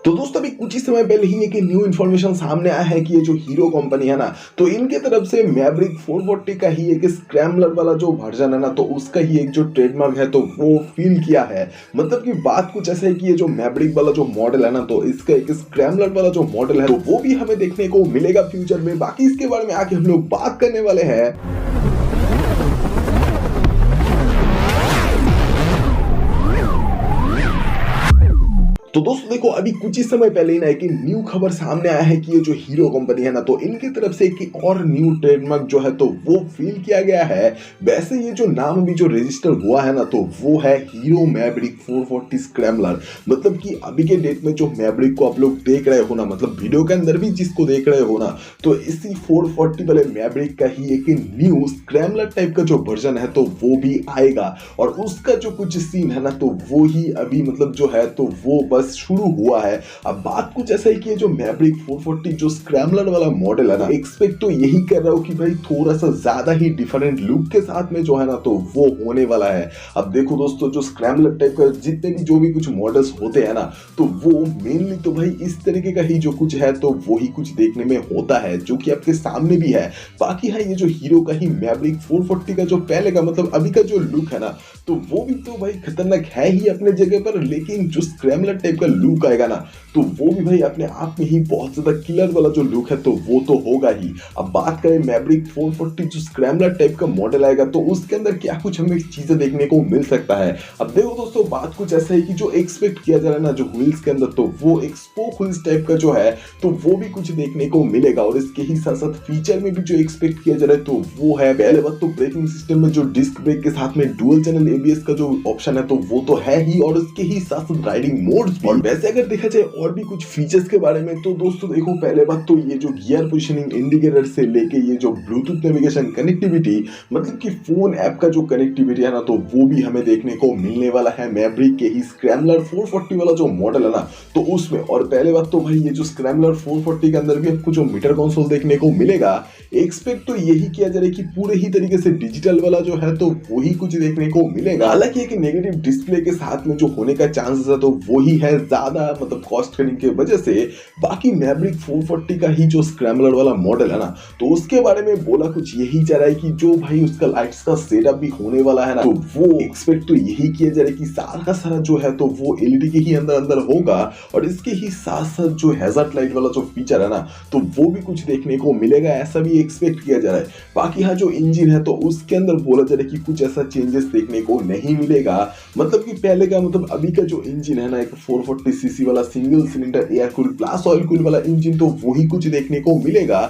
तो दोस्तों अभी कुछ ही समय पहले ही एक न्यू इन्फॉर्मेशन सामने आया है कि ये जो हीरो कंपनी है ना, तो इनके तरफ से मैवरिक 440 का ही एक स्क्रैम्बलर वाला जो वर्जन है ना, तो उसका ही एक जो ट्रेडमार्क है तो वो फील किया है। मतलब कि बात कुछ ऐसा है कि ये जो मैवरिक वाला जो मॉडल है ना, तो इसका एक स्क्रैम्बलर वाला जो मॉडल है तो वो भी हमें देखने को मिलेगा फ्यूचर में। बाकी इसके बारे में आके हम लोग बात करने वाले हैं। तो दोस्तों देखो, अभी कुछ ही समय पहले ही ना एक न्यू खबर सामने आया है कि ये जो हीरो कंपनी है ना, तो इनकी तरफ से एक और न्यू ट्रेडमार्क जो है तो वो फील किया गया है। वैसे ये जो नाम अभी जो रजिस्टर हुआ है ना, तो वो है हीरो मैवरिक 440 स्क्रैम्बलर। मतलब कि अभी के डेट में जो मैवरिक को आप लोग देख रहे हो ना, मतलब वीडियो के अंदर भी जिसको देख रहे हो ना, तो इसी 440 वाले मैवरिक का ही एक न्यू स्क्रैम्बलर टाइप का जो वर्जन है तो वो भी आएगा। और उसका जो कुछ सीन है ना, तो वो ही अभी मतलब जो है तो वो बस शुरू हुआ है। अब बात कुछ ऐसा है कि जो मैवरिक 440 जो स्क्रैम्बलर वाला मॉडल है ना, एक्सपेक्ट तो यही कर रहा हूं कि भाई थोड़ा सा ज्यादा ही डिफरेंट लुक के साथ में जो है ना तो वो होने वाला है। अब देखो दोस्तों, जो स्क्रैम्बलर टाइप का जितने भी जो भी कुछ मॉडल्स होते हैं ना, तो वो मेनली तो भाई इस तरीके का ही जो कुछ है तो वो ही कुछ देखने में होता है, जो कि आपके सामने भी है। बाकी है ये जो हीरो का ही मैवरिक 440 का जो पहले का मतलब अभी का जो लुक है ना, तो वो भी तो भाई खतरनाक है ही अपने जगह पर। लेकिन जो स्क्रैम्बलर टाइप का लुक आएगा ना, तो वो भी भाई अपने आप में ही बहुत ज्यादा किलर वाला जो लुक है तो वो तो होगा ही। अब बात करें मैवरिक 440 जो स्क्रैम्बलर टाइप का मॉडल आएगा, तो उसके अंदर क्या कुछ हमें चीजें देखने को मिल सकता है। अब देखो दोस्तों, बात कुछ ऐसा है कि जो एक्सपेक्ट किया जा रहा है ना जो व्हील्स के अंदर, तो वो एक स्पोक व्हील्स टाइप का जो है तो वो भी कुछ देखने को मिलेगा। और इसके ही साथ साथ फीचर में भी जो एक्सपेक्ट किया जा रहा है तो वो है पहले बात तो ब्रेकिंग सिस्टम में जो डिस्क ब्रेक के साथ में डुअल चैनल एबीएस का जो ऑप्शन है तो वो तो है ही, और उसके ही साथ साथ राइडिंग मोड्स भी। और वैसे अगर देखा जाए और भी कुछ फीचर्स के बारे में, तो दोस्तों देखो, पहले बात तो ये जो गियर पोजिशनिंग इंडिकेटर से लेके ये जो ब्लूटूथ नेविगेशन कनेक्टिविटी, मतलब कि फोन ऐप का जो कनेक्टिविटी है ना, तो वो भी हमें देखने को मिलने वाला है मैवरिक के ही स्क्रैम्बलर 440 वाला जो मॉडल है ना, तो उसमें। और पहले बात तो भाई ये जो स्क्रैम्बलर 440 के अंदर भी आपको जो मीटर कंसोल देखने को मिलेगा, एक्सपेक्ट तो यही किया जा रहा है कि पूरे ही तरीके से डिजिटल वाला जो है तो वही कुछ देखने को मिलेगा। हालांकि एक नेगेटिव डिस्प्ले के साथ में जो होने का चांसेस है तो वो ही है ज्यादा, मतलब कॉस्ट कटिंग की वजह से। बाकी मैवरिक 440 का ही जो स्क्रैम्बलर वाला मॉडल है ना, तो उसके बारे में बोला कुछ यही जा रहा है कि जो भाई उसका लाइट्स का सेटअप भी होने वाला है ना, तो वो एक्सपेक्ट तो यही किया जा रहा है कि सारा का सारा जो है तो वो एलईडी के ही अंदर अंदर होगा। और इसके ही साथ साथ जो हैजर्ड लाइट वाला जो फीचर है ना, तो वो भी कुछ देखने को मिलेगा, ऐसा भी एक्सपेक्ट किया जा रहा है। बाकी हाँ, जो इंजन है तो उसके अंदर बोला जा रहा है कि कुछ ऐसा चेंजेस देखने को नहीं मिलेगा। मतलब कि पहले का मतलब अभी का जो इंजन है ना, एक 440 सीसी वाला single cylinder air cool plus oil cool वाला इंजन, तो वही कुछ देखने को मिलेगा।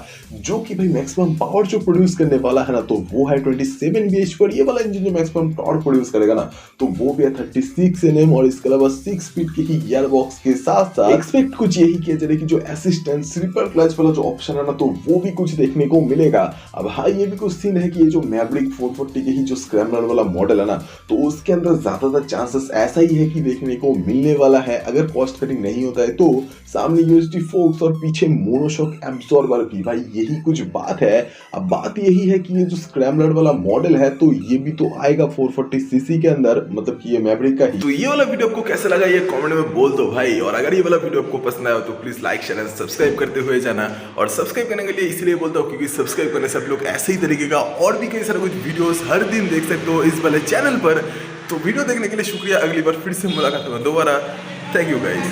जो कि भाई मैक्सिमम पावर जो प्रोड्यूस करने वाला है ना, तो वो है 27 bhp पर। ये वाला इंजन जो मैक्सिमम टॉर्क प्रोड्यूस करेगा ना, तो वो भी है 36 Nm। और इसके अलावा 6 स्पीड के ही गियर बॉक्स के साथ साथ एक्सपेक्ट कुछ यही किया जा रहा है कि जो असिस्टेंट स्लीपर क्लच वाला जो ऑप्शन है ना, तो वो भी कुछ देखने को मिलेगा। अब हाँ, ये भी कुछ सीन है कि ये जो मैवरिक 440 के ही जो स्क्रैम्बलर वाला मॉडल है ना, तो उसके अंदर ज्यादातर चांसेस ऐसा ही है कि देखने को मिलने वाला है, अगर कॉस्ट कटिंग नहीं होता है, तो सामने यूएसडी फोक्स और पीछे मोनोशॉक एब्जॉर्बर भी। भाई यही कुछ बात है। अब बात यही है कि ये जो स्क्रैम्बलर वाला मॉडल है तो ये भी तो आएगा 440 सीसी के अंदर, मतलब कि ये मैवरिक का ही। तो ये वाला वीडियो आपको कैसा लगा ये कमेंट में बोल दो भाई। और अगर ये वाला वीडियो आपको पसंद आया तो please like share and subscribe करते हुए जाना। और सब्सक्राइब करने के लिए इसलिए बोलता हूँ क्योंकि सब्सक्राइब करने से आप लोग ऐसे ही तरीके का और भी कई सारे कुछ वीडियोस हर दिन देख सकते हो इस वाले चैनल पर। तो वीडियो देखने के लिए शुक्रिया। अगली बार फिर से मुलाकात होगा दोबारा। Thank you guys.